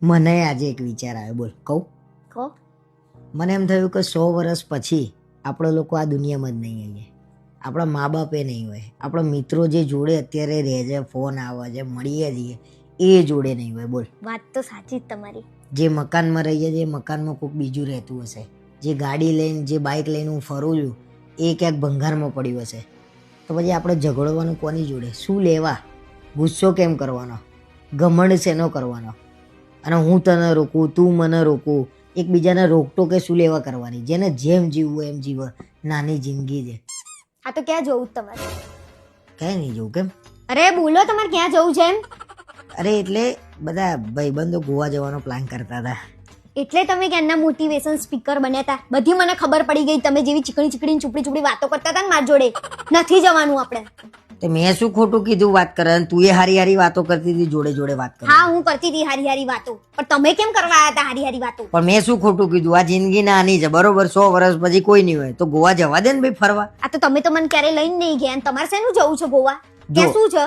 મને આજે એક વિચાર આવ્યો, બોલ કહું? કહો. મને એમ થયું કે 100 વર્ષ પછી આપણે લોકો આ દુનિયામાં જ નહીં આવીએ, આપણા મા બાપે નહીં હોય, આપણા મિત્રો જે જોડે અત્યારે રહે છે, ફોન આવે છે, મળીએ છીએ, એ જોડે નહીં હોય. બોલ, વાત તો સાચી જ તમારી. જે મકાનમાં રહીએ છીએ એ મકાનમાં કોઈક બીજું રહેતું હશે, જે ગાડી લઈને જે બાઇક લઈને હું ફરું છું એ ક્યાંક ભંગારમાં પડ્યું હશે, તો પછી આપણે ઝઘડવાનું કોની જોડે? શું લેવા? ગુસ્સો કેમ કરવાનો? ઘમંડ શેનો કરવાનો? અને હું તને રોકું, તું મને રોકું, એકબીજાને રોકટો કે શું લેવા કરવાની? જેને જેમ જીવવું એમ જીવે, નાની જિંદગી છે. આ તો ક્યાં જવું તમારે? ક્યાંય નહીં જવું. કેમ? અરે બોલો, તમારે ક્યાં જવું છે એમ? અરે એટલે બધા ભાઈબંધો ગોવા જવાનો પ્લાન કરતા હતા. એટલે તમે ક્યાંના મોટિવેશન સ્પીકર બન્યા હતા? બધી મને ખબર પડી ગઈ. તમે જેવી ચીકણી ચીકણી ચૂપડી ચૂપડી વાતો કરતા હતા ને મારી જોડે, નથી જવાનું આપણે. તો મેં શું ખોટું કીધું વાત કરે? તું એ હારી હારી વાતો કરતી હતી, જોડે જોડે વાત કરી. હા, હું કરતી હતી હારી હારી વાતો, પણ તમે કેમ કરવા આવ્યા હતા હારી હારી વાતો? પણ મેં શું ખોટું કીધું? આ જિંદગી નાની છે, બરોબર? 100 વર્ષ પછી કોઈ નહીં હોય તો ગોવા જવા દે ને ભાઈ, ફરવા. આ તો તમે તો મને ક્યારે લઈને નહીં ગયા, અને તમારે શેનું જવું છે ગોવા? ત્યાં શું છે?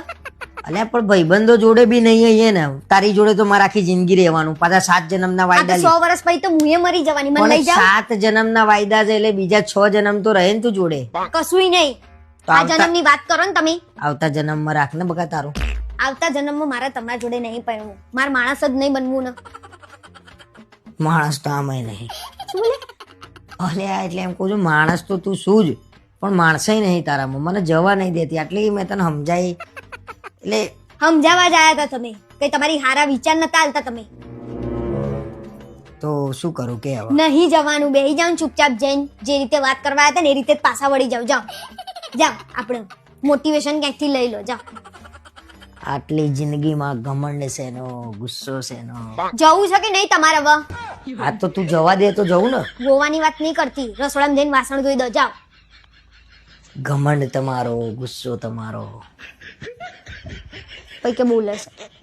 અલ્યા પણ ભાઈબંધો જોડે બી નહીં આવીએ ને, તારી જોડે તો મારે આખી જિંદગી રહેવાનું. પાછા 7 જન્મના આ તો વાયદા. 100 વર્ષ પછી તો મુએ મરી જવાની, મને લઈ જાઓ. 7 જન્મના વાયદા છે એટલે બીજા 6 જન્મ તો રહે ને તું જોડે. કશુંય નહીં. તો આ આવતા- જન્મની વાત કરો ને તમે. આવતા જન્મમાં રાખ ને બકા તારું. આવતા જન્મમાં મારા તમારા જોડે નહીં પરણવું, મારે માણસ જ નહીં બનવું ને. માણસ તો આમે નહીં. શું બોલે? અલ્યા એટલે એમ કહું છું, માણસ તો તું શું જ, પણ માણસે નહીં તારામાં. મને જવા નહીં દેતી, આટલી મેં તને સમજાઈ. એટલે સમજાવવા જ આયા હતા તમે, કઈ તમારી હારા વિચાર નતા આલતા તમે. તો શું કરું કે હવે? નહીં જવાનું, બેહી જાવ ચૂપચાપ જઈને. જે રીતે વાત કરવા આવ્યા હતા ને એ રીતે જ પાછા વળી જાવ. જાઓ જાઓ, આપણે મોટિવેશન ક્યાંકથી લઈ લો. જાઓ. આટલી જિંદગીમાં ઘમંડ શેનો, ગુસ્સો શેનો? જવું છે કે નહીં તમારે હવે? આ તો તું જવા દે તો જવું ને. ગોવાની વાત નહીં કરતી, રસોડામાં જઈને વાસણ ધોઈ દો. જાઓ. ઘમંડ તમારો, ગુસ્સો તમારો. કઈ કે બોલે છે.